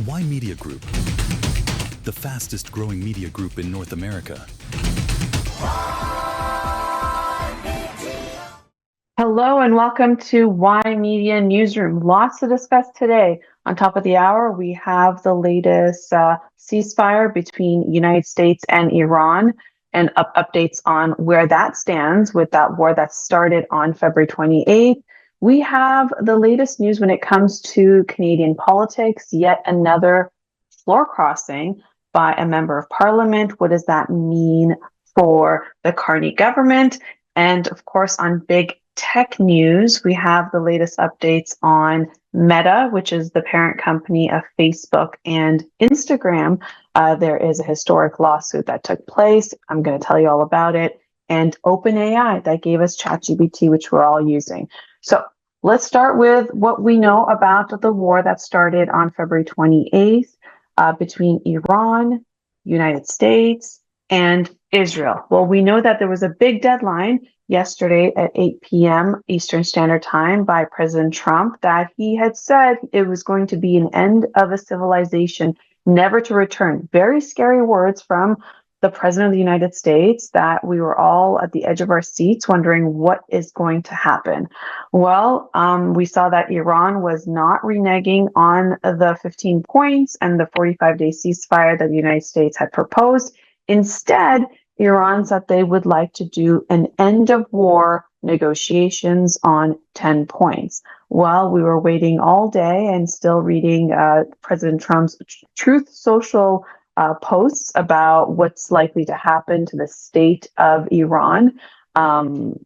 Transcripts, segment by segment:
Ymedia Group, the fastest growing media group in North America. Hello and welcome to Ymedia Newsroom. Lots to discuss today. On top of the hour, we have the latest ceasefire between United States and Iran and updates on where that stands with that war that started on February 28th. We have the latest news when it comes to Canadian politics, yet another floor crossing by a member of parliament. What does that mean for the Carney government? And of course, on big tech news, we have the latest updates on Meta, which is the parent company of Facebook and Instagram. There is a historic lawsuit that took place. I'm going to tell you all about it. And OpenAI that gave us ChatGPT, which we're all using. So let's start with what we know about the war that started on February 28th between Iran, United States, and Israel. Well, we know that there was a big deadline yesterday at 8 p.m. Eastern Standard Time by President Trump that he had said it was going to be an end of a civilization, never to return. Very scary words from the President of the United States that we were all at the edge of our seats wondering what is going to happen. Well, we saw that Iran was not reneging on the 15 points and the 45-day ceasefire that the United States had proposed. Instead, Iran said they would like to do an end of war negotiations on 10 points. Well, we were waiting all day and still reading President Trump's Truth Social posts about what's likely to happen to the state of Iran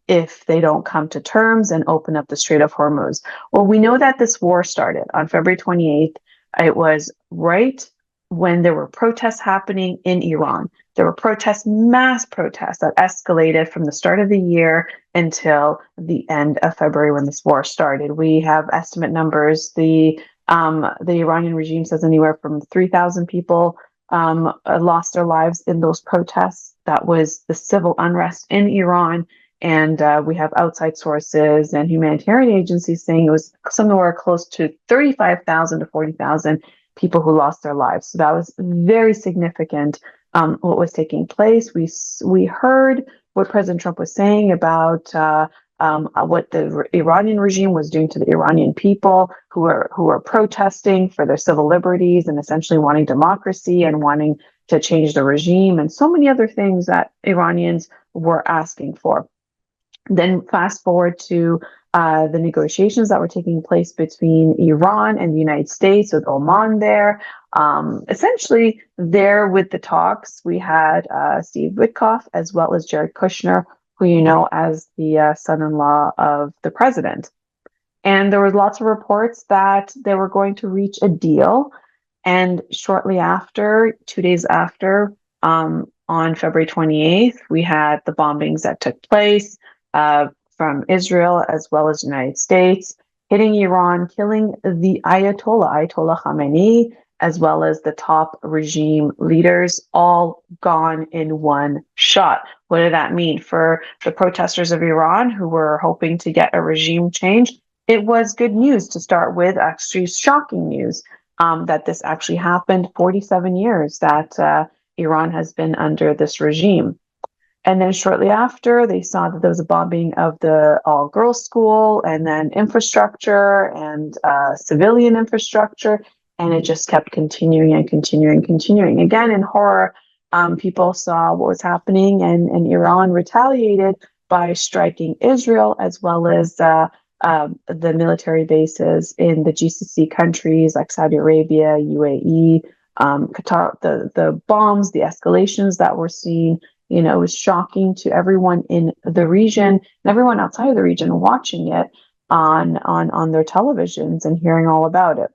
if they don't come to terms and open up the Strait of Hormuz. Well, we know that this war started on February 28th. It was right when there were protests happening in Iran. There were protests, mass protests that escalated from the start of the year until the end of February when this war started. We have estimate numbers. The Iranian regime says anywhere from 3,000 people lost their lives in those protests. That was the civil unrest in Iran. And we have outside sources and humanitarian agencies saying it was somewhere close to 35,000 to 40,000 people who lost their lives. So that was very significant. What was taking place. We heard what President Trump was saying about what the Iranian regime was doing to the Iranian people who are protesting for their civil liberties and essentially wanting democracy and wanting to change the regime and so many other things that Iranians were asking for. Then fast forward to the negotiations that were taking place between Iran and the United States with Oman there. Essentially, there with the talks, we had Steve Witkoff as well as Jared Kushner, who you know as the son-in-law of the president. And there was lots of reports that they were going to reach a deal. And shortly after, 2 days after, on February 28th, we had the bombings that took place from Israel as well as the United States, hitting Iran, killing the Ayatollah Khamenei, as well as the top regime leaders, all gone in one shot. What did that mean for the protesters of Iran who were hoping to get a regime change? It was good news to start with, actually shocking news that this actually happened. 47 years that Iran has been under this regime. And then shortly after, they saw that there was a bombing of the all-girls school and then infrastructure and civilian infrastructure. And it just kept continuing and continuing. Again, in horror, people saw what was happening and Iran retaliated by striking Israel as well as the military bases in the GCC countries like Saudi Arabia, UAE, Qatar. The bombs, the escalations that we're seeing, it was shocking to everyone in the region and everyone outside of the region watching it on their televisions and hearing all about it.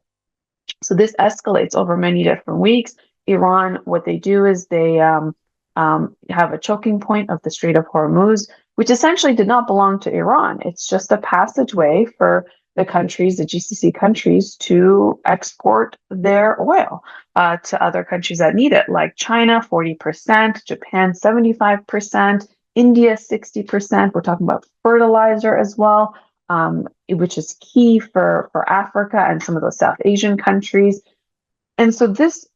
So this escalates over many different weeks. Iran, what they do is they have a choking point of the Strait of Hormuz, which essentially did not belong to Iran. It's just a passageway for the countries, the GCC countries, to export their oil to other countries that need it, like China, 40%, Japan, 75%, India, 60%. We're talking about fertilizer as well, which is key for Africa and some of those South Asian countries. And so this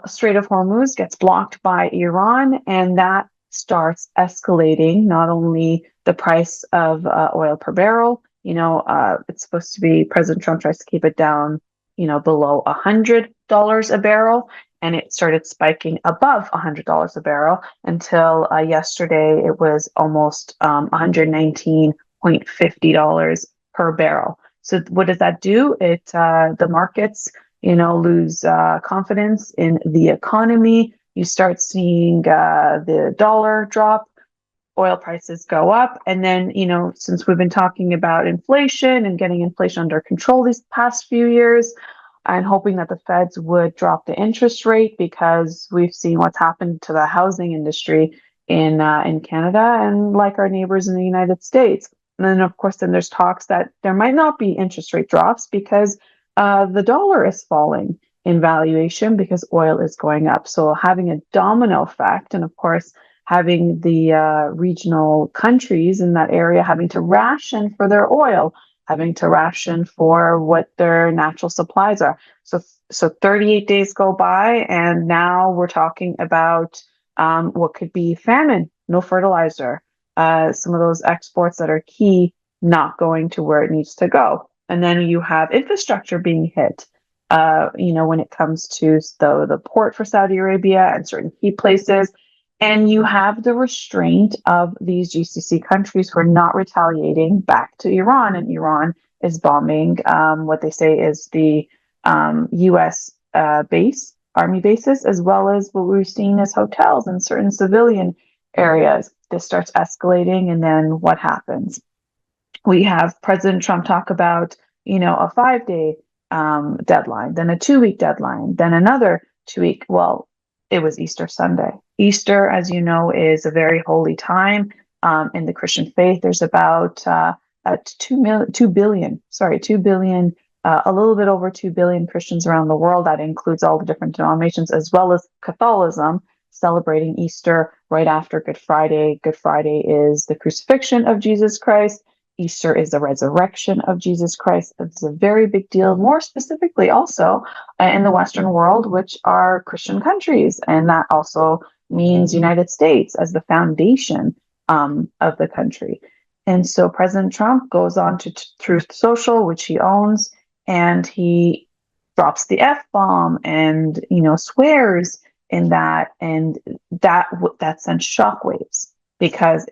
Strait of Hormuz gets blocked by Iran, and that starts escalating not only the price of oil per barrel. It's supposed to be President Trump tries to keep it down, below $100 a barrel, and it started spiking above $100 a barrel until yesterday it was almost $119.50 per barrel. So what does that do? The markets lose confidence in the economy. You start seeing the dollar drop, oil prices go up. And then, since we've been talking about inflation and getting inflation under control these past few years, and hoping that the feds would drop the interest rate, because we've seen what's happened to the housing industry in Canada and like our neighbors in the United States. And then, of course, then there's talks that there might not be interest rate drops because the dollar is falling in valuation because oil is going up. So having a domino effect, and of course, having the regional countries in that area having to ration for their oil, having to ration for what their natural supplies are. So 38 days go by, and now we're talking about what could be famine, no fertilizer, some of those exports that are key not going to where it needs to go. And then you have infrastructure being hit, when it comes to the port for Saudi Arabia and certain key places. And you have the restraint of these GCC countries who are not retaliating back to Iran. And Iran is bombing what they say is the U.S. Army bases, as well as what we're seeing as hotels and certain civilian areas. This starts escalating, and then what happens? We have President Trump talk about, a 5-day deadline, then a 2-week deadline, then another 2-week. Well, it was Easter Sunday. Easter, as you know, is a very holy time in the Christian faith. There's about 2 billion, a little bit over 2 billion Christians around the world. That includes all the different denominations, as well as Catholicism, celebrating Easter right after Good Friday. Good Friday is the crucifixion of Jesus Christ. Easter is the resurrection of Jesus Christ. It's a very big deal, more specifically also in the Western world, which are Christian countries. And that also means United States as the foundation of the country. And so President Trump goes on to Truth Social, which he owns, and he drops the F-bomb and, swears in that. And that sends shockwaves, because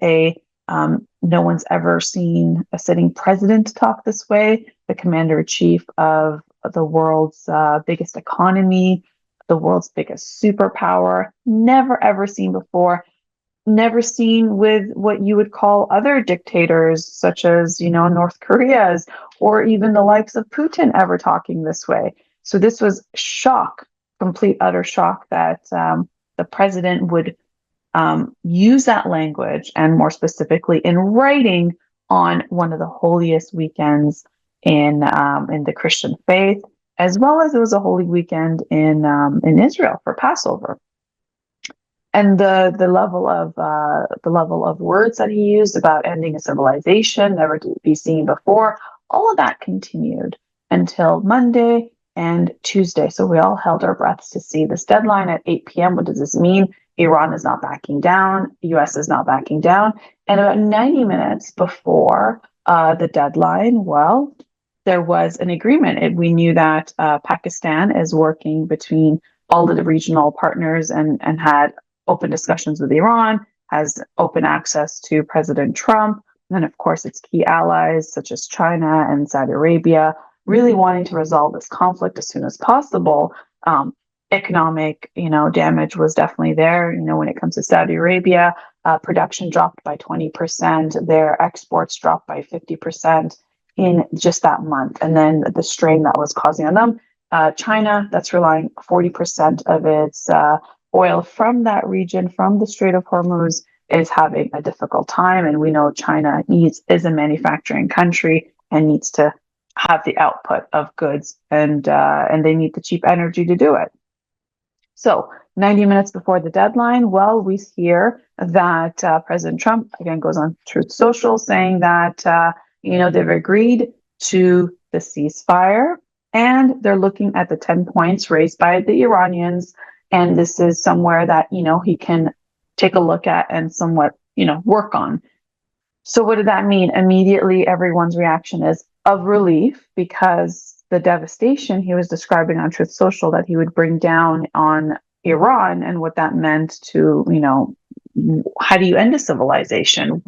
no one's ever seen a sitting president talk this way. The commander-in-chief of the world's biggest economy, the world's biggest superpower, never ever seen before, never seen with what you would call other dictators, such as, North Korea's, or even the likes of Putin ever talking this way. So this was shock, complete, utter shock that the president would use that language, and more specifically in writing, on one of the holiest weekends in the Christian faith, as well as it was a holy weekend in Israel for Passover. And the level of words that he used about ending a civilization never to be seen before, all of that continued until Monday and Tuesday. So we all held our breaths to see this deadline at 8 p.m. What does this mean? Iran is not backing down. U.S. is not backing down. And about 90 minutes before the deadline, well, there was an agreement. We knew that Pakistan is working between all of the regional partners and had open discussions with Iran, has open access to President Trump. And then, of course, its key allies, such as China and Saudi Arabia, really wanting to resolve this conflict as soon as possible. Economic, damage was definitely there. When it comes to Saudi Arabia, production dropped by 20%, their exports dropped by 50% in just that month. And then the strain that was causing on them. China, that's relying 40% of its oil from that region, from the Strait of Hormuz, is having a difficult time. And we know China is a manufacturing country and needs to have the output of goods, and they need the cheap energy to do it. So 90 minutes before the deadline, well, we hear that President Trump, again, goes on Truth Social saying that, they've agreed to the ceasefire, and they're looking at the 10 points raised by the Iranians. And this is somewhere that, he can take a look at and somewhat, work on. So what did that mean? Immediately, everyone's reaction is of relief, because the devastation he was describing on Truth Social that he would bring down on Iran, and what that meant to, how do you end a civilization?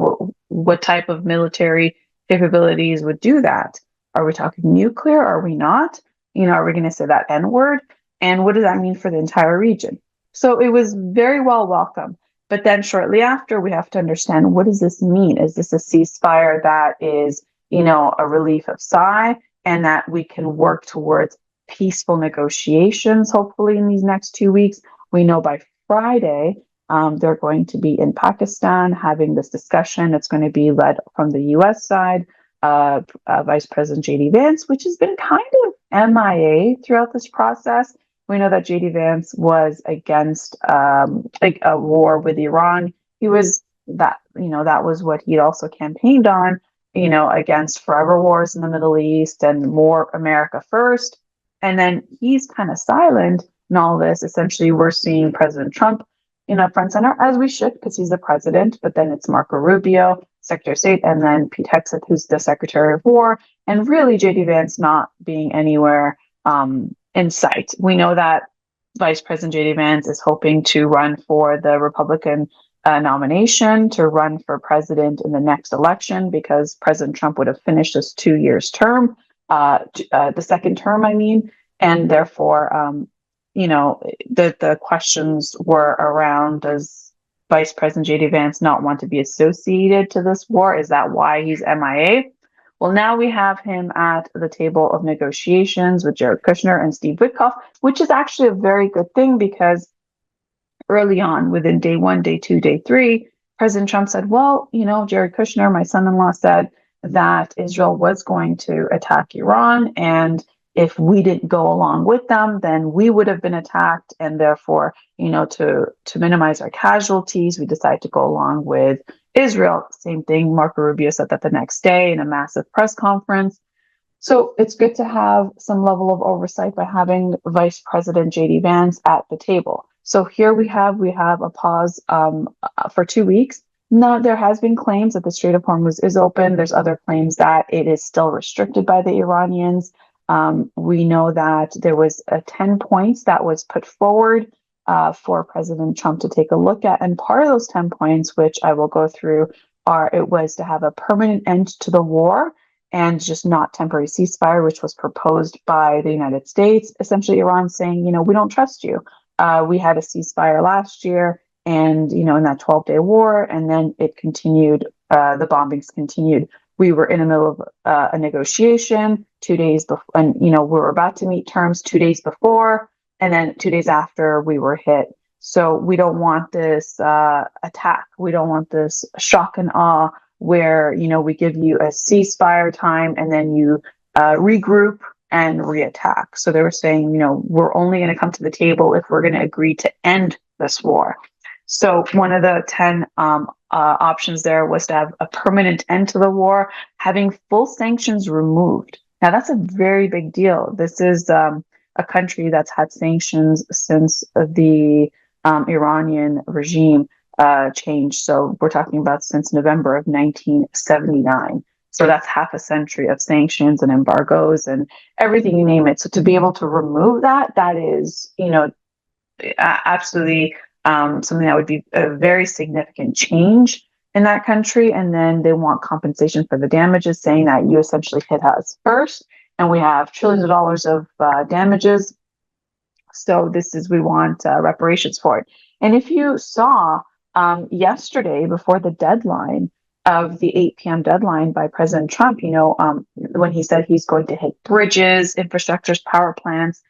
What type of military capabilities would do that? Are we talking nuclear? Are we not? Are we going to say that N word? And what does that mean for the entire region? So it was very well welcome. But then shortly after, we have to understand, what does this mean? Is this a ceasefire that is, a relief of sigh, and that we can work towards peaceful negotiations, hopefully in these next 2 weeks? We know by Friday, they're going to be in Pakistan having this discussion. It's going to be led from the U.S. side, Vice President J.D. Vance, which has been kind of MIA throughout this process. We know that J.D. Vance was against like a war with Iran. He was that was what he'd also campaigned on, against forever wars in the Middle East and more America first. And then he's kind of silent in all this. Essentially, we're seeing President Trump, front and center, as we should, because he's the president. But then it's Marco Rubio, Secretary of State, and then Pete Hegseth, who's the Secretary of War, and really J.D. Vance not being anywhere in sight. We know that Vice President J.D. Vance is hoping to run for the Republican nomination to run for president in the next election, because President Trump would have finished his 2 years term, the second term, I mean, and therefore, the questions were around, does Vice President J.D. Vance not want to be associated to this war? Is that why he's MIA? Well, now we have him at the table of negotiations with Jared Kushner and Steve Witkoff, which is actually a very good thing, because early on, within day 1, day 2, day 3, President Trump said, well, Jared Kushner, my son-in-law, said that Israel was going to attack Iran, and if we didn't go along with them, then we would have been attacked, and therefore, to minimize our casualties, we decided to go along with Israel. Same thing, Marco Rubio said that the next day in a massive press conference. So it's good to have some level of oversight by having Vice President J.D. Vance at the table. So here we have a pause for 2 weeks. Now, there has been claims that the Strait of Hormuz is open. There's other claims that it is still restricted by the Iranians. We know that there was 10 points that was put forward for President Trump to take a look at. And part of those 10 points, which I will go through, it was to have a permanent end to the war and just not temporary ceasefire, which was proposed by the United States. Essentially, Iran saying, we don't trust you. We had a ceasefire last year, and, in that 12-day war, and then it continued, the bombings continued. We were in the middle of a negotiation 2 days before, and, we were about to meet terms 2 days before, and then 2 days after we were hit. So we don't want this attack. We don't want this shock and awe where, we give you a ceasefire time and then you regroup and reattack. So they were saying, we're only going to come to the table if we're going to agree to end this war. So one of the 10 options there was to have a permanent end to the war, having full sanctions removed. Now, that's a very big deal. This is a country that's had sanctions since the Iranian regime changed. So we're talking about since November of 1979. So that's half a century of sanctions and embargoes and everything, you name it. So to be able to remove that, that is, absolutely something that would be a very significant change in that country. And then they want compensation for the damages, saying that you essentially hit us first, and we have trillions of dollars of damages. So we want reparations for it. And if you saw yesterday, before the deadline of the 8 p.m. deadline by President Trump, when he said he's going to hit bridges, infrastructures, power plants,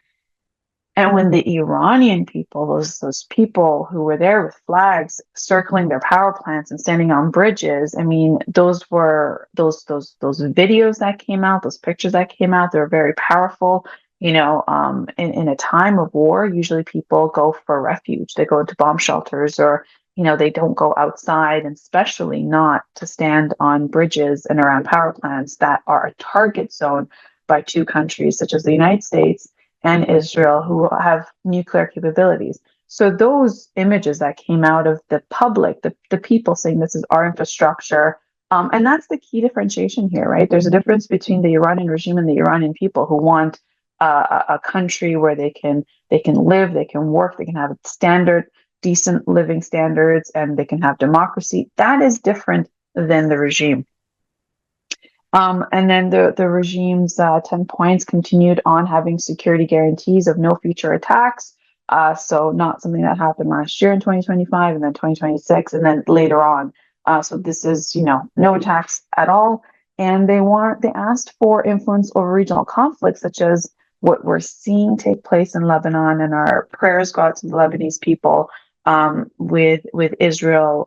and when the Iranian people, those people who were there with flags circling their power plants and standing on bridges, I mean, those were those videos that came out, those pictures that came out, they're very powerful. In a time of war, usually people go for refuge. They go into bomb shelters, or, they don't go outside, and especially not to stand on bridges and around power plants that are a target zone by two countries such as the United States and Israel, who have nuclear capabilities. So those images that came out of the public, the people saying this is our infrastructure, and that's the key differentiation here, right? There's a difference between the Iranian regime and the Iranian people who want a country where they can live, they can work, they can have decent living standards, and they can have democracy. That is different than the regime. And then the regime's 10 points continued on having security guarantees of no future attacks. So not something that happened last year in 2025 and then 2026 and then later on. So this is, no attacks at all. And they asked for influence over regional conflicts, such as what we're seeing take place in Lebanon, and our prayers go out to the Lebanese people, with Israel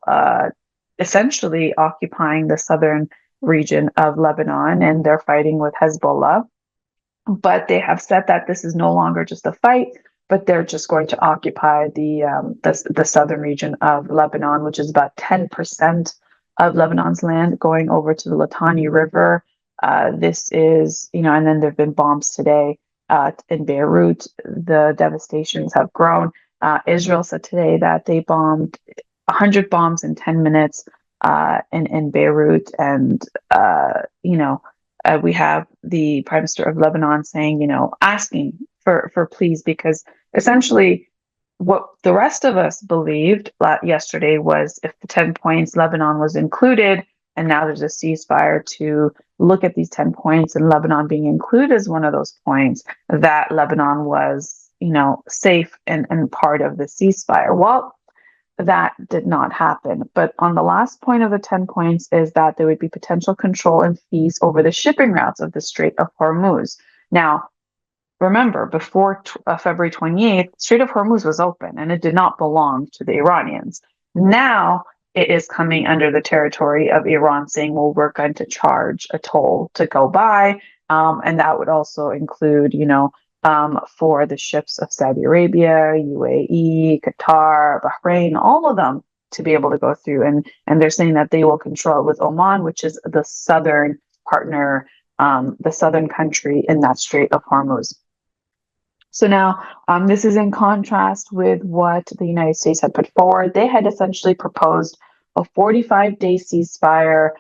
essentially occupying the southern region of Lebanon, and they're fighting with Hezbollah. But they have said that this is no longer just a fight, but they're just going to occupy the southern region of Lebanon, which is about 10% of Lebanon's land, going over to the Litani River. This is, and then there have been bombs today in Beirut. The devastations have grown. Israel said today that they bombed 100 bombs in 10 minutes in Beirut. And, we have the Prime Minister of Lebanon saying, asking for please, because essentially what the rest of us believed yesterday was if the 10 points, Lebanon was included, and now there's a ceasefire to look at these 10 points and Lebanon being included as one of those points, that Lebanon was, safe and part of the ceasefire. Well, that did not happen. But on the last point of the 10 points is that there would be potential control and fees over the shipping routes of the Strait of Hormuz. Now, remember, before February 28th, Strait of Hormuz was open and it did not belong to the Iranians. Now it is coming under the territory of Iran, saying, well, we're going to charge a toll to go by. And that would also include, for the ships of Saudi Arabia, UAE, Qatar, Bahrain, all of them to be able to go through. And they're saying that they will control it with Oman, which is the southern partner, the southern country in that Strait of Hormuz. So now this is in contrast with what the United States had put forward. They had essentially proposed a 45-day ceasefire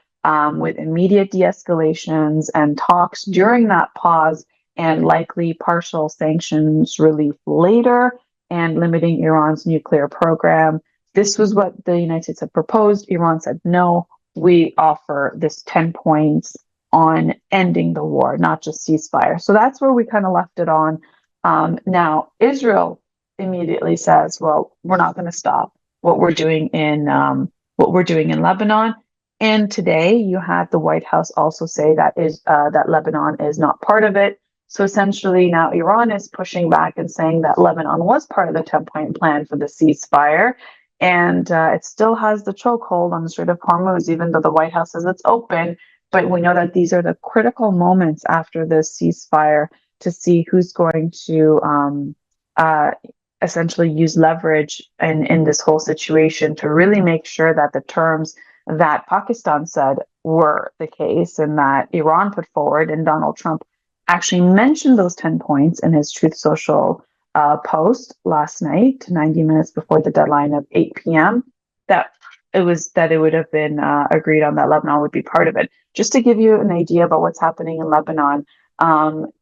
with immediate de-escalations and talks during that pause, and likely partial sanctions relief later, and limiting Iran's nuclear program. This was what the United States had proposed. Iran said, no, we offer this 10 points on ending the war, not just ceasefire. So that's where we kind of left it on. Now, Israel immediately says, well, we're not going to stop what we're doing in Lebanon. And today you had the White House also say that Lebanon is not part of it. So essentially now Iran is pushing back and saying that Lebanon was part of the 10-point plan for the ceasefire. And it still has the chokehold on the Strait of Hormuz, even though the White House says it's open. But we know that these are the critical moments after the ceasefire to see who's going to essentially use leverage in this whole situation to really make sure that the terms that Pakistan said were the case and that Iran put forward, and Donald Trump actually mentioned those 10 points in his Truth Social post last night, 90 minutes before the deadline of 8 p.m., that it would have been agreed on that Lebanon would be part of it. Just to give you an idea about what's happening in Lebanon,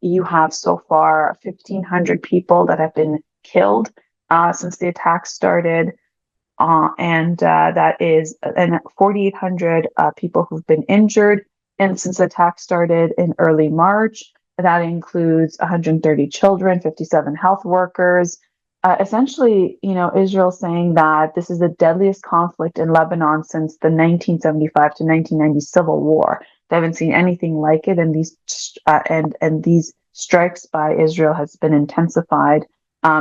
you have so far 1,500 people that have been killed since the attack started, and 4,800 people who've been injured. And since the attack started in early March, that includes 130 children, 57 health workers. Essentially, Israel saying that this is the deadliest conflict in Lebanon since the 1975 to 1990 civil war. They haven't seen anything like it, and these strikes by Israel has been intensified,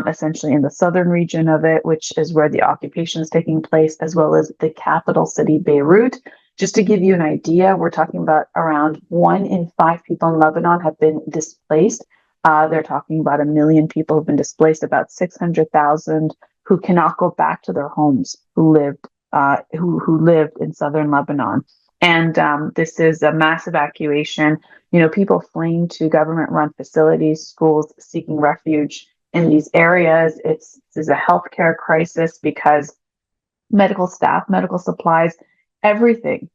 essentially in the southern region of it, which is where the occupation is taking place, as well as the capital city, Beirut. Just to give you an idea, we're talking about around 1 in 5 people in Lebanon have been displaced. They're talking about 1 million people who've been displaced, about 600,000 who cannot go back to their homes, who lived in southern Lebanon. And this is a mass evacuation. People fleeing to government-run facilities, schools seeking refuge in these areas. This is a healthcare crisis because medical staff, medical supplies, everything,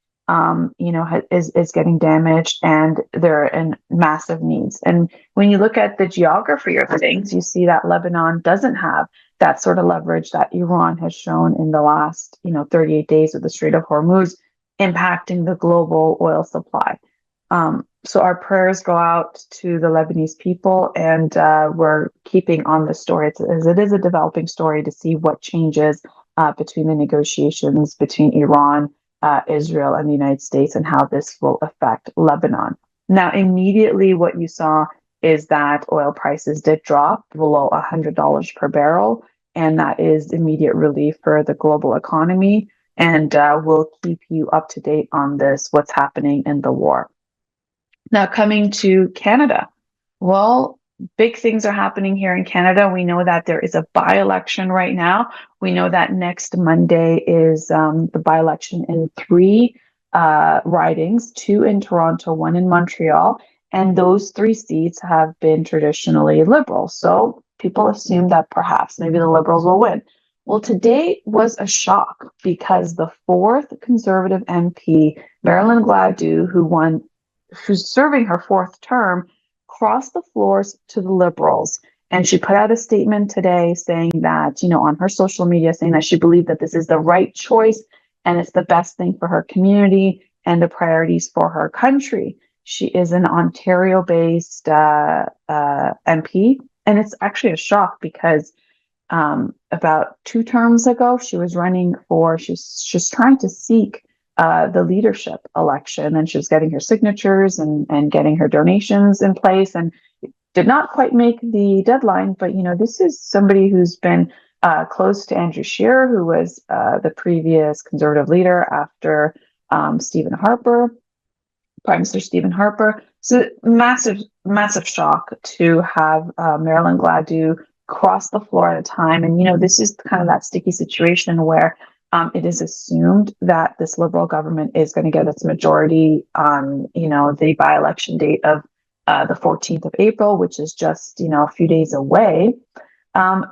is getting damaged, and they're in massive needs. And when you look at the geography of things, you see that Lebanon doesn't have that sort of leverage that Iran has shown in the last, 38 days with the Strait of Hormuz impacting the global oil supply. So our prayers go out to the Lebanese people, and we're keeping on the story. It is a developing story to see what changes between the negotiations between Iran, Israel, and the United States, and how this will affect Lebanon. Now, immediately what you saw is that oil prices did drop below $100 per barrel, and that is immediate relief for the global economy. And we'll keep you up to date on this, what's happening in the war. Now, coming to Canada. Well, big things are happening here in Canada. We know that there is a by-election right now. We know that next Monday is the by-election in 3 ridings, 2 in Toronto, 1 in Montreal. And those 3 seats have been traditionally Liberal. So people assume that perhaps maybe the Liberals will win. Well, today was a shock because the 4th Conservative MP, Marilyn Gladu, who's serving her 4th term, crossed the floors to the Liberals. And she put out a statement today saying that, on her social media, saying that she believed that this is the right choice and it's the best thing for her community and the priorities for her country. She is an Ontario-based MP. And it's actually a shock because about 2 terms ago, she was running she's trying to seek the leadership election, and she was getting her signatures and getting her donations in place, and did not quite make the deadline. But this is somebody who's been close to Andrew Scheer, who was the previous Conservative leader after Stephen Harper, Prime Minister Stephen Harper. So massive shock to have Marilyn Gladu cross the floor at a time. And this is kind of that sticky situation where it is assumed that this Liberal government is going to get its majority on, the by-election date of the 14th of April, which is just, a few days away.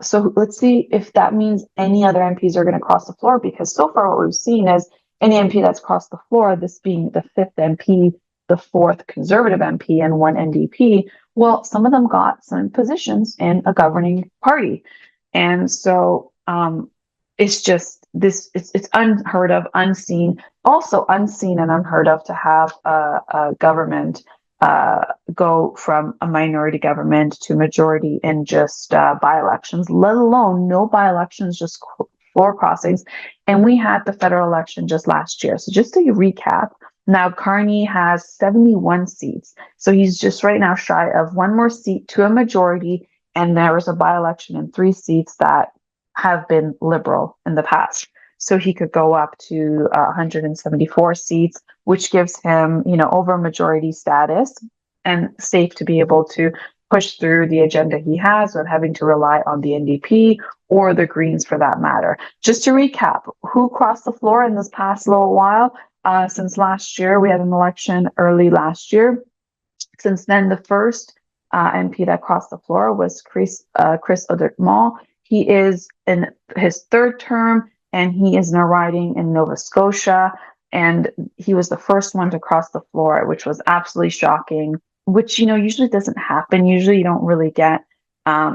So let's see if that means any other MPs are going to cross the floor, because so far what we've seen is any MP that's crossed the floor, this being the 5th MP, the 4th Conservative MP, and 1 NDP, well, some of them got some positions in a governing party. And so it's just it's unheard of, unseen, also unseen and unheard of to have a government go from a minority government to majority in just by-elections, let alone no by-elections, just floor crossings. And we had the federal election just last year. So just to recap, now Carney has 71 seats. So he's just right now shy of 1 more seat to a majority. And there was a by-election in 3 seats that have been Liberal in the past. So he could go up to 174 seats, which gives him, over majority status and safe to be able to push through the agenda he has without having to rely on the NDP or the Greens for that matter. Just to recap, who crossed the floor in this past little while? Since last year, we had an election early last year. Since then, the first MP that crossed the floor was Chris Audermont. He is in his 3rd term, and he is now riding in Nova Scotia. And he was the first one to cross the floor, which was absolutely shocking, which, usually doesn't happen. Usually you don't really get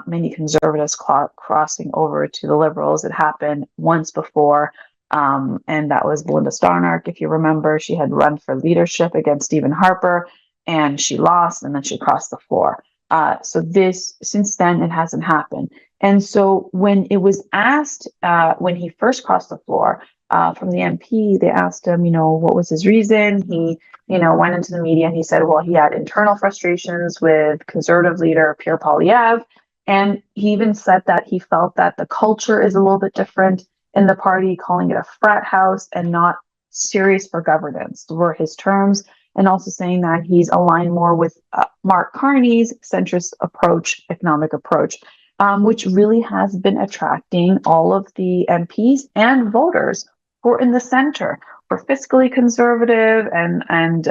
many Conservatives crossing over to the Liberals. It happened once before. And that was Belinda Starnark. If you remember, she had run for leadership against Stephen Harper, and she lost, and then she crossed the floor. So since then, it hasn't happened. And so when it was asked, when he first crossed the floor from the MP, they asked him, what was his reason? He, went into the media and he said, well, he had internal frustrations with Conservative leader Pierre Poilievre. And he even said that he felt that the culture is a little bit different in the party, calling it a frat house and not serious for governance were his terms. And also saying that he's aligned more with Mark Carney's centrist economic approach, which really has been attracting all of the MPs and voters who are in the center. for fiscally conservative and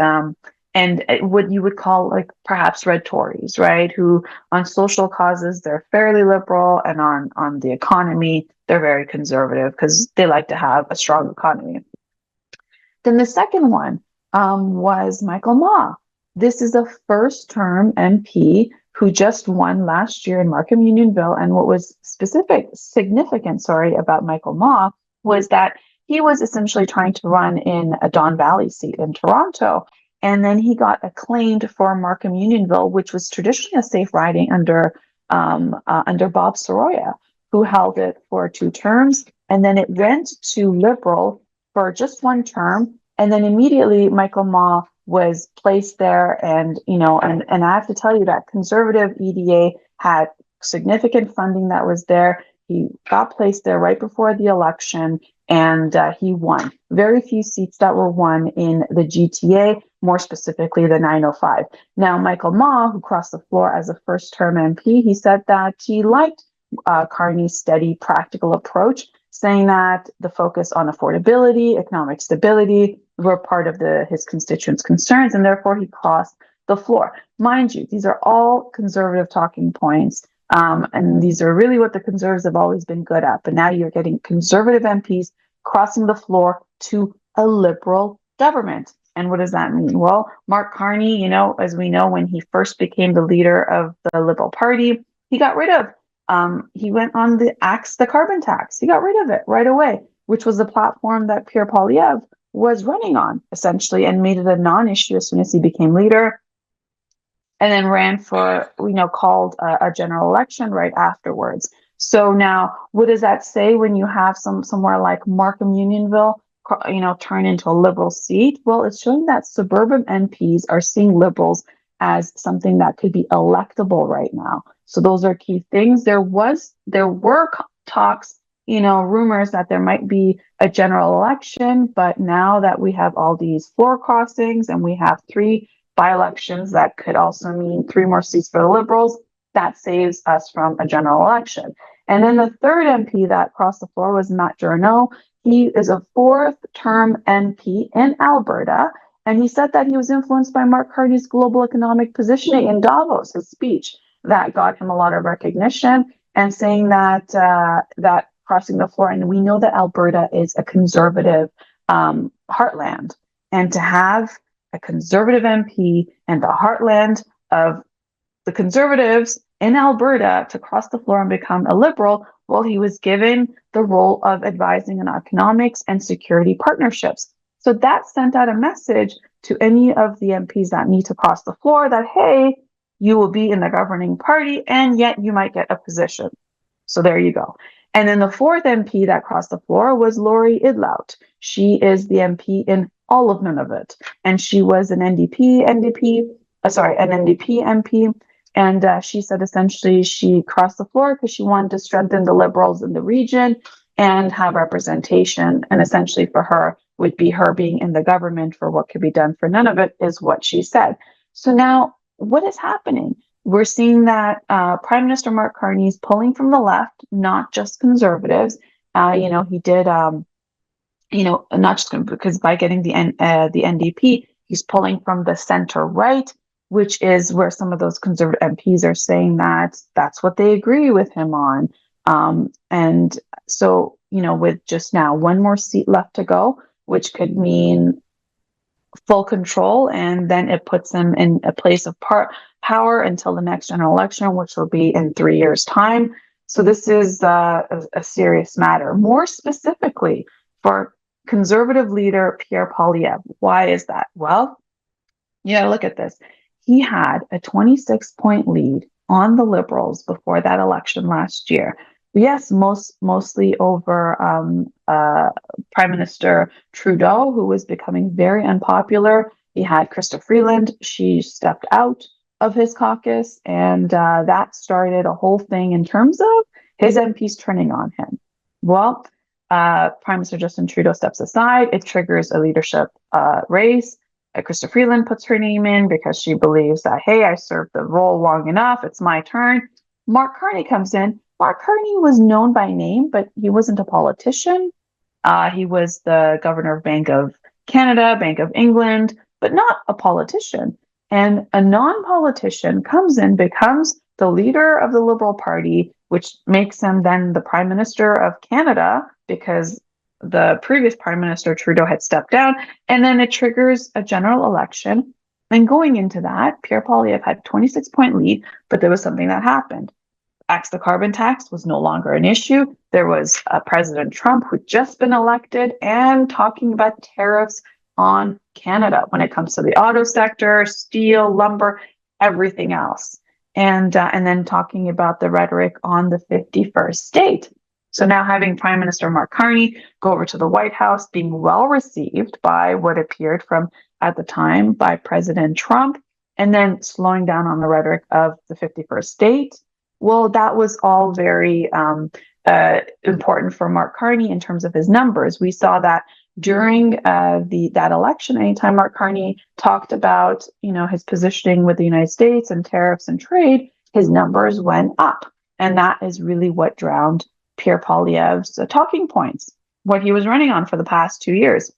what you would call like perhaps red Tories, right? Who on social causes they're fairly liberal, and on the economy they're very conservative because they like to have a strong economy. Then the second one was Michael Ma. This is a first-term MP who just won last year in Markham Unionville. And what was significant, about Michael Ma was that he was essentially trying to run in a Don Valley seat in Toronto. And then he got acclaimed for Markham Unionville, which was traditionally a safe riding under Bob Soroya, who held it for 2 terms. And then it went to Liberal for just 1 term. And then immediately Michael Ma was placed there. And, and I have to tell you that conservative EDA had significant funding that was there. He got placed there right before the election, and he won. Very few seats that were won in the GTA, more specifically the 905. Now, Michael Ma, who crossed the floor as a first-term MP, he said that he liked Carney's steady, practical approach, saying that the focus on affordability, economic stability were part of his constituents' concerns, and therefore he crossed the floor. Mind you, these are all conservative talking points, and these are really what the Conservatives have always been good at. But now you're getting conservative MPs crossing the floor to a Liberal government. And what does that mean? Well, Mark Carney, as we know, when he first became the leader of the Liberal Party, he got rid of he went on the carbon tax. He got rid of it right away, which was the platform that Pierre Poilievre was running on, essentially, and made it a non-issue as soon as he became leader. And then ran for, called a general election right afterwards. So now, what does that say when you have somewhere like Markham Unionville, turn into a Liberal seat? Well, it's showing that suburban MPs are seeing Liberals as something that could be electable right now. So those are key things. There were talks, rumors that there might be a general election, but now that we have all these floor crossings and we have 3 by-elections that could also mean 3 more seats for the Liberals, that saves us from a general election. And then the third MP that crossed the floor was Matt Journeau. He is a 4th-term MP in Alberta, and he said that he was influenced by Mark Carney's global economic positioning in Davos, his speech that got him a lot of recognition, and saying that that crossing the floor. And we know that Alberta is a conservative heartland, and to have a conservative MP and the heartland of the Conservatives in Alberta to cross the floor and become a Liberal, well, he was given the role of advising on economics and security partnerships. So that sent out a message to any of the MPs that need to cross the floor that, hey, you will be in the governing party and yet you might get a position. So there you go. And then the 4th MP that crossed the floor was Laurie Idlout. She is the MP in all of Nunavut, and she was an NDP MP. And she said essentially she crossed the floor because she wanted to strengthen the Liberals in the region and have representation. And essentially for her would be her being in the government for what could be done for Nunavut is what she said. So now what is happening? We're seeing that Prime Minister Mark Carney is pulling from the left, not just Conservatives. He did, not just because by getting the NDP, he's pulling from the center right, which is where some of those conservative MPs are saying that that's what they agree with him on. And so, with just now 1 more seat left to go, which could mean full control, and then it puts him in a place of power until the next general election, which will be in 3 years' time. So this is a serious matter. More specifically, for Conservative leader Pierre Poilievre. Why is that? Well, you gotta look at this. He had a 26-point lead on the Liberals before that election last year. Yes, mostly over Prime Minister Trudeau, who was becoming very unpopular. He had Krista Freeland. She stepped out of his caucus, and that started a whole thing in terms of his MPs turning on him. Well, Prime Minister Justin Trudeau steps aside. It triggers a leadership race. Krista Freeland puts her name in because she believes that, hey, I served the role long enough. It's my turn. Mark Carney comes in. Mark Carney was known by name, but he wasn't a politician. He was the governor of Bank of Canada, Bank of England, but not a politician. And a non-politician comes in, becomes the leader of the Liberal Party, which makes him then the Prime Minister of Canada because the previous Prime Minister Trudeau had stepped down, and then it triggers a general election. And going into that, Pierre Poilievre had a 26-point lead, but there was something that happened. The carbon tax was no longer an issue. There was President Trump who'd just been elected and talking about tariffs on Canada when it comes to the auto sector, steel, lumber, everything else. And then talking about the rhetoric on the 51st state. So now having Prime Minister Mark Carney go over to the White House, being well received by what appeared from, at the time, by President Trump, and then slowing down on the rhetoric of the 51st state. Well, that was all very important for Mark Carney in terms of his numbers. We saw that during that election, anytime Mark Carney talked about, his positioning with the United States and tariffs and trade, his numbers went up. And that is really what drowned Pierre Poilievre's talking points, what he was running on for the past 2 years.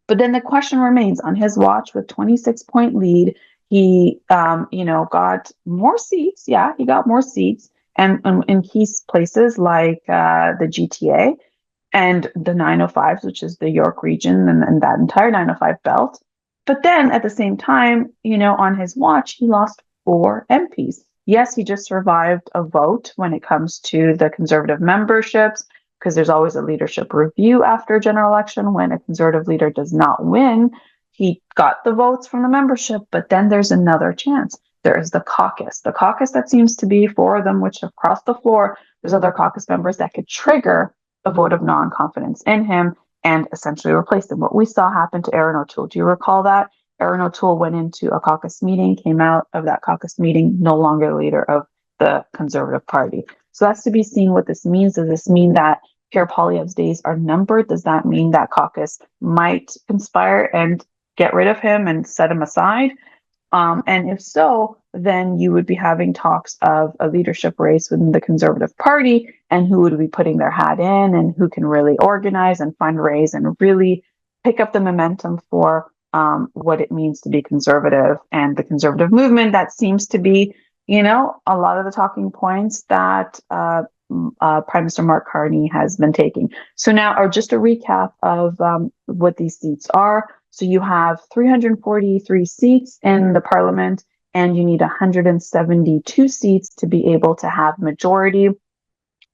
But then the question remains, on his watch with 26-point lead, he, got more seats. Yeah, he got more seats, and in key places like the GTA and the 905s, which is the York region and that entire 905 belt. But then at the same time, on his watch, he lost 4 MPs. Yes, he just survived a vote when it comes to the Conservative memberships, because there's always a leadership review after a general election. When a Conservative leader does not win, he got the votes from the membership, but then there's another chance. There is the caucus that seems to be 4 of them, which have crossed the floor. There's other caucus members that could trigger a vote of non-confidence in him and essentially replace him. What we saw happen to Erin O'Toole, do you recall that? Erin O'Toole went into a caucus meeting, came out of that caucus meeting, no longer the leader of the Conservative Party. So that's to be seen what this means. Does this mean that Pierre Poilievre's days are numbered? Does that mean that caucus might conspire and get rid of him and set him aside? And if so, then you would be having talks of a leadership race within the Conservative Party and who would be putting their hat in and who can really organize and fundraise and really pick up the momentum for what it means to be conservative and the conservative movement. That seems to be, a lot of the talking points that Prime Minister Mark Carney has been taking. So now, or just a recap of what these seats are. So you have 343 seats in the parliament, and you need 172 seats to be able to have majority.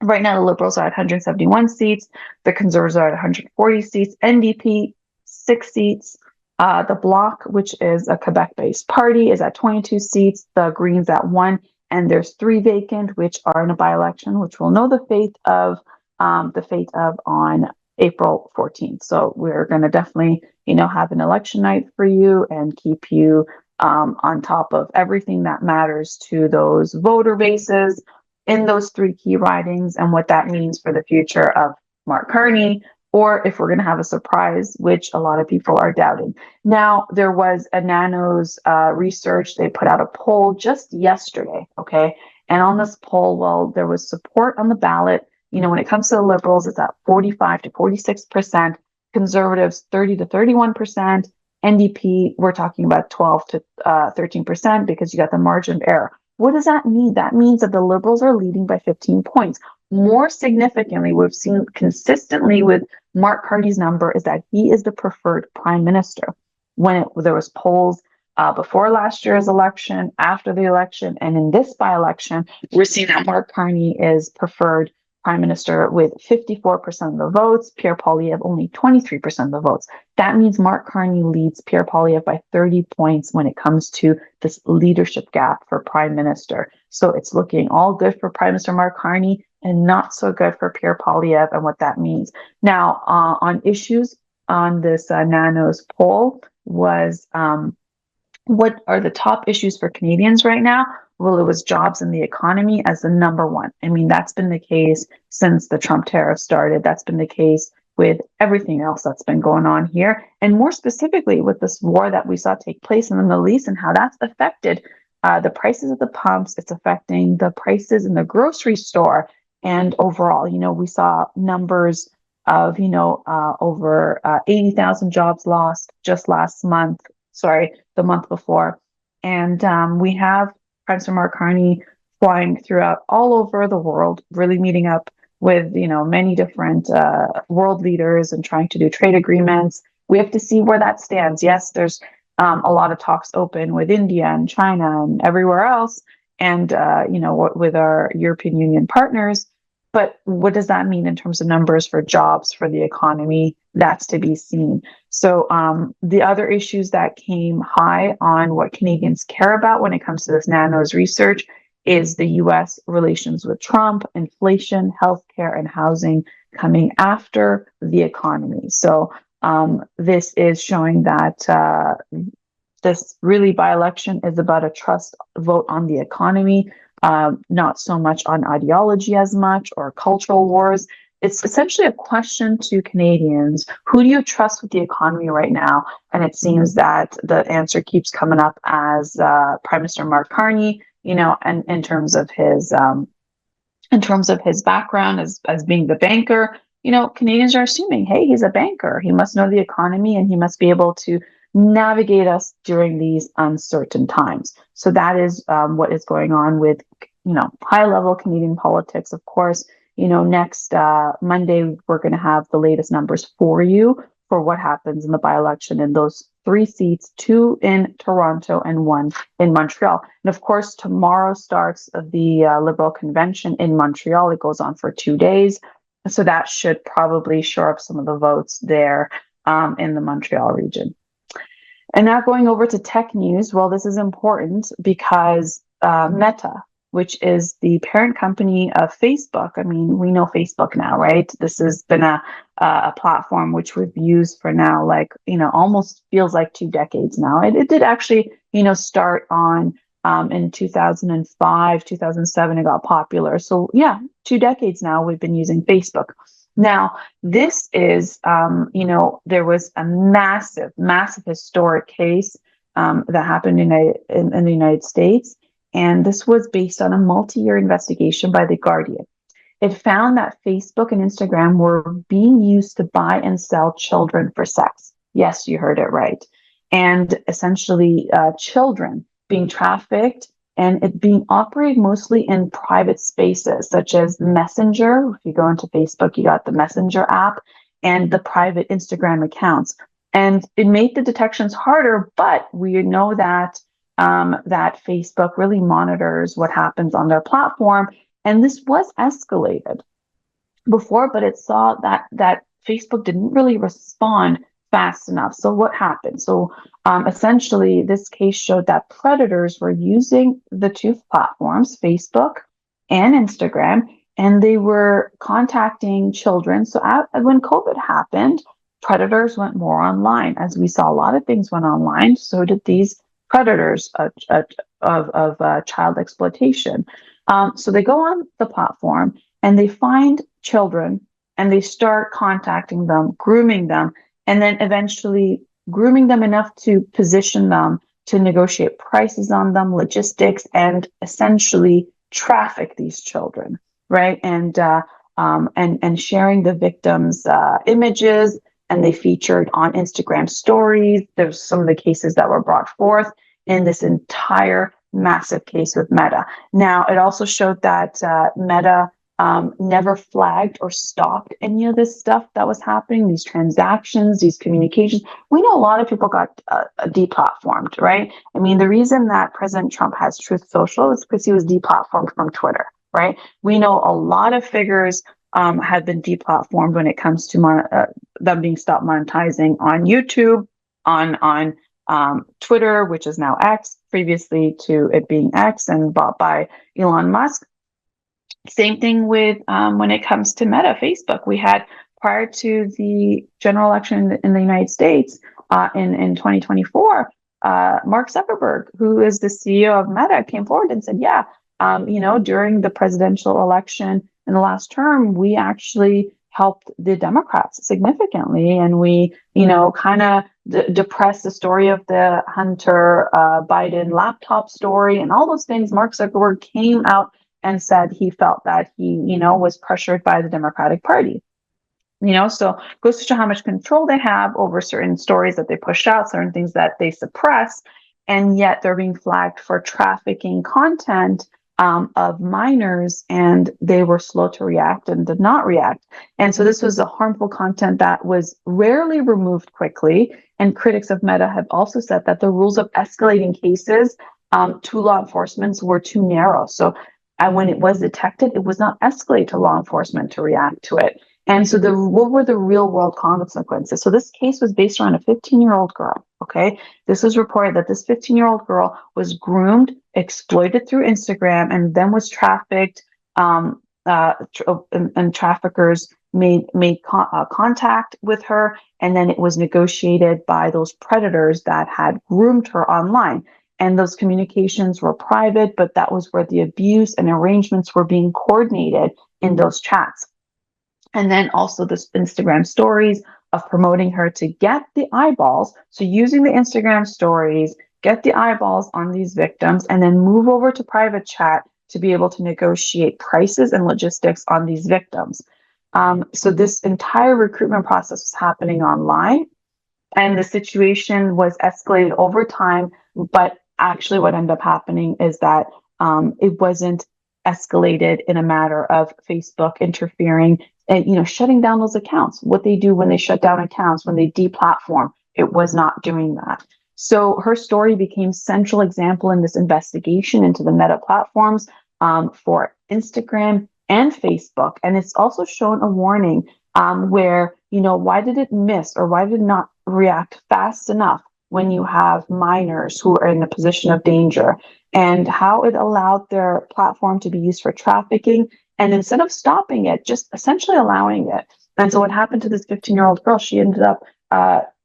Right now, the Liberals are at 171 seats. The Conservatives are at 140 seats. NDP, 6 seats. The Bloc, which is a Quebec-based party, is at 22 seats. The Greens at 1. And there's 3 vacant, which are in a by-election, which we'll know the fate of on April 14th. So we're going to definitely, have an election night for you and keep you on top of everything that matters to those voter bases in those 3 key ridings and what that means for the future of Mark Carney, or if we're going to have a surprise, which a lot of people are doubting. Now, there was a Nanos research. They put out a poll just yesterday, okay? And on this poll, well, there was support on the ballot. When it comes to the Liberals, it's at 45 to 46%. Conservatives, 30 to 31%. NDP, we're talking about 12 to 13% because you got the margin of error. What does that mean? That means that the Liberals are leading by 15 points. More significantly, we've seen consistently with Mark Carney's number is that he is the preferred prime minister. There was polls before last year's election, after the election, and in this by-election, we're seeing that Mark Carney is preferred prime minister with 54% of the votes, Pierre Poilievre only 23% of the votes. That means Mark Carney leads Pierre Poilievre by 30 points when it comes to this leadership gap for prime minister. So it's looking all good for Prime Minister Mark Carney and not so good for Pierre Poilievre and what that means. Now, on issues on this Nanos poll was what are the top issues for Canadians right now? Well, it was jobs and the economy as the number one. I mean, that's been the case since the Trump tariff started. That's been the case with everything else that's been going on here. And more specifically with this war that we saw take place in the Middle East and how that's affected the prices at the pumps. It's affecting the prices in the grocery store. And overall, we saw numbers of, over 80,000 jobs lost just last month. Sorry, the month before. And we have Prime Minister Mark Carney flying throughout all over the world, really meeting up with, many different world leaders and trying to do trade agreements. We have to see where that stands. Yes, there's a lot of talks open with India and China and everywhere else, and with our European Union partners. But what does that mean in terms of numbers for jobs, for the economy? That's to be seen. So the other issues that came high on what Canadians care about when it comes to this NANOS research is the U.S. relations with Trump, inflation, healthcare, and housing coming after the economy. So this is showing that this really by-election is about a trust vote on the economy, not so much on ideology as much or cultural wars. It's essentially a question to Canadians: who do you trust with the economy right now? And it seems that the answer keeps coming up as Prime Minister Mark Carney, and in terms of his background as being the banker, Canadians are assuming, hey, he's a banker. He must know the economy and he must be able to navigate us during these uncertain times. So that is what is going on with, high level Canadian politics. Of course, next Monday, we're going to have the latest numbers for you for what happens in the by-election in those 3 seats, 2 in Toronto and 1 in Montreal. And of course, tomorrow starts the Liberal Convention in Montreal. It goes on for 2 days. So that should probably shore up some of the votes there in the Montreal region. And now going over to tech news. Well, this is important because Meta, which is the parent company of Facebook. I mean, we know Facebook now, right? This has been a platform which we've used for now, almost feels like 2 decades now. It did actually, start on in 2005, 2007, it got popular. So yeah, 2 decades now we've been using Facebook. Now, this is, there was a massive historic case that happened in the United States. And this was based on a multi-year investigation by The Guardian. It found that Facebook and Instagram were being used to buy and sell children for sex. Yes, you heard it right. And essentially children being trafficked, and it being operated mostly in private spaces, such as Messenger. If you go into Facebook, you got the Messenger app and the private Instagram accounts. And it made the detections harder, but we know that that Facebook really monitors what happens on their platform. And this was escalated before, but it saw that Facebook didn't really respond fast enough. So what happened? So essentially, this case showed that predators were using the 2 platforms, Facebook and Instagram, and they were contacting children. So when COVID happened, predators went more online. As we saw, a lot of things went online. So did these predators of child exploitation. So they go on the platform and they find children and they start contacting them, grooming them, and then eventually grooming them enough to position them to negotiate prices on them, logistics, and essentially traffic these children, right? And sharing the victims' images, and they featured on Instagram stories. There's some of the cases that were brought forth in this entire massive case with Meta. Now, it also showed that Meta never flagged or stopped any of this stuff that was happening, these transactions, these communications. We know a lot of people got deplatformed, right? I mean, the reason that President Trump has Truth Social is because he was deplatformed from Twitter, right? We know a lot of figures have been deplatformed when it comes to them being stopped monetizing on YouTube, on Twitter, which is now X, previously to it being X and bought by Elon Musk. Same thing with when it comes to Meta, Facebook. We had, prior to the general election in the United States in 2024, Mark Zuckerberg, who is the CEO of Meta, came forward and said, yeah, during the presidential election in the last term, we actually helped the Democrats significantly. And we, kind of depressed the story of the Hunter Biden laptop story and all those things. Mark Zuckerberg came out and said he felt that he, was pressured by the Democratic Party. So goes to show how much control they have over certain stories that they push out, certain things that they suppress, and yet they're being flagged for trafficking content of minors, and they were slow to react and did not react. And so this was a harmful content that was rarely removed quickly. And critics of Meta have also said that the rules of escalating cases to law enforcement were too narrow. So when it was detected, it was not escalated to law enforcement to react to it. And so what were the real world consequences? So this case was based around a 15-year-old girl. Okay. This was reported that this 15-year-old girl was groomed, exploited through Instagram, and then was trafficked. And traffickers made contact with her, and then it was negotiated by those predators that had groomed her online. And those communications were private, but that was where the abuse and arrangements were being coordinated in those chats. And then also this Instagram stories of promoting her to get the eyeballs. So using the Instagram stories, get the eyeballs on these victims, and then move over to private chat to be able to negotiate prices and logistics on these victims. So this entire recruitment process was happening online, and the situation was escalated over time. But actually what ended up happening is that it wasn't escalated in a matter of Facebook interfering and shutting down those accounts. What they do when they shut down accounts, when they deplatform, it was not doing that. So her story became central example in this investigation into the Meta platforms for Instagram and Facebook. And it's also shown a warning where, why did it miss, or why did it not react fast enough when you have minors who are in a position of danger, and how it allowed their platform to be used for trafficking. And instead of stopping it, just essentially allowing it. And so what happened to this 15-year-old girl, she ended up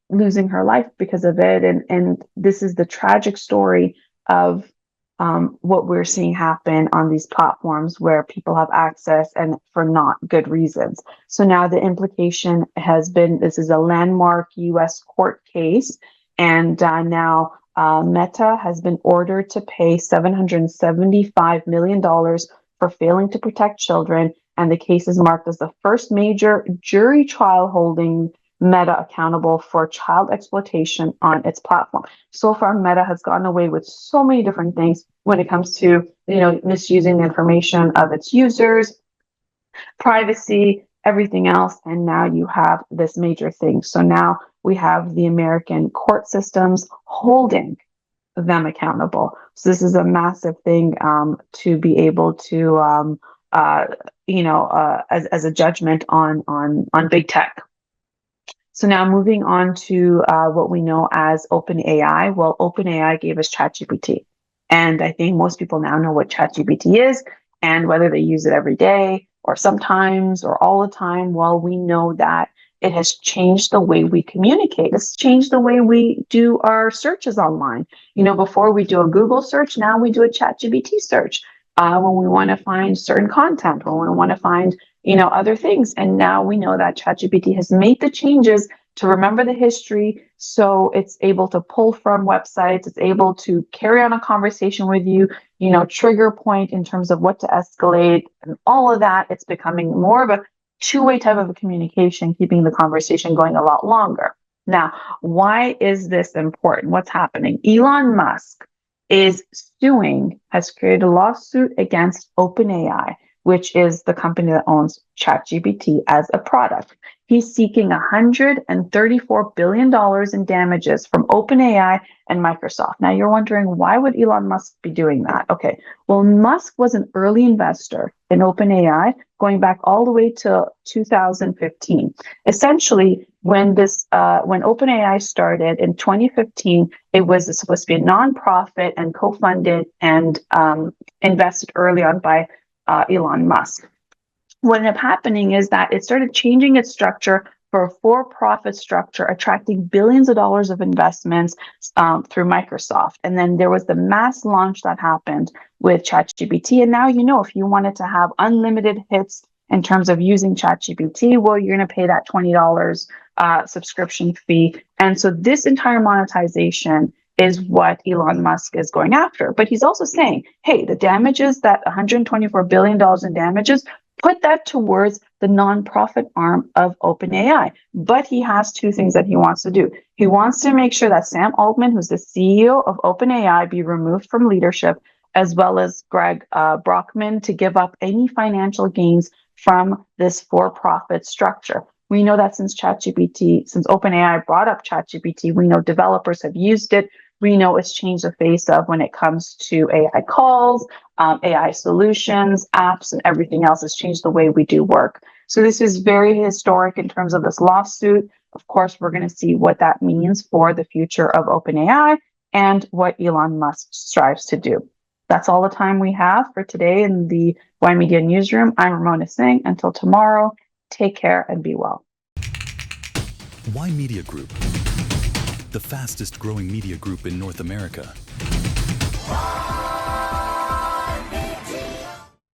losing her life because of it. And this is the tragic story of what we're seeing happen on these platforms where people have access and for not good reasons. So now the implication has been, this is a landmark US court case, and now Meta has been ordered to pay $775 million for failing to protect children. And the case is marked as the first major jury trial holding Meta accountable for child exploitation on its platform. So far, Meta has gotten away with so many different things when it comes to, misusing the information of its users, privacy, everything else. And now you have this major thing. So now we have the American court systems holding them accountable. So this is a massive thing to be able to, as a judgment on big tech. So now moving on to what we know as OpenAI. Well, OpenAI gave us ChatGPT. And I think most people now know what ChatGPT is, and whether they use it every day or sometimes or all the time. Well, we know that it has changed the way we communicate. It's changed the way we do our searches online. Before we do a Google search, now we do a ChatGPT search when we want to find certain content, when we want to find, other things. And now we know that ChatGPT has made the changes to remember the history, so it's able to pull from websites, it's able to carry on a conversation with you, trigger point in terms of what to escalate, and all of that. It's becoming more of a two-way type of a communication, keeping the conversation going a lot longer. Now, why is this important? What's happening? Elon Musk has created a lawsuit against OpenAI, which is the company that owns ChatGPT as a product. He's seeking $134 billion in damages from OpenAI and Microsoft. Now you're wondering, why would Elon Musk be doing that? Okay, well, Musk was an early investor in OpenAI going back all the way to 2015. Essentially, when OpenAI started in 2015, it was supposed to be a nonprofit and co-funded and invested early on by Elon Musk. What ended up happening is that it started changing its structure for a for-profit structure, attracting billions of dollars of investments through Microsoft. And then there was the mass launch that happened with ChatGPT. And now, if you wanted to have unlimited hits in terms of using ChatGPT, well, you're going to pay that $20 subscription fee. And so this entire monetization is what Elon Musk is going after. But he's also saying, hey, the damages, that $124 billion in damages, put that towards the nonprofit arm of OpenAI. But he has two things that he wants to do. He wants to make sure that Sam Altman, who's the CEO of OpenAI, be removed from leadership, as well as Greg Brockman to give up any financial gains from this for-profit structure. We know that since OpenAI brought up ChatGPT, we know developers have used it. We know it's changed the face of when it comes to AI calls, AI solutions, apps, and everything else. Has changed the way we do work. So this is very historic in terms of this lawsuit. Of course, we're going to see what that means for the future of OpenAI and what Elon Musk strives to do. That's all the time we have for today in the Ymedia newsroom. I'm Ramona Singh. Until tomorrow, take care and be well. Ymedia Group, the fastest growing media group in North America.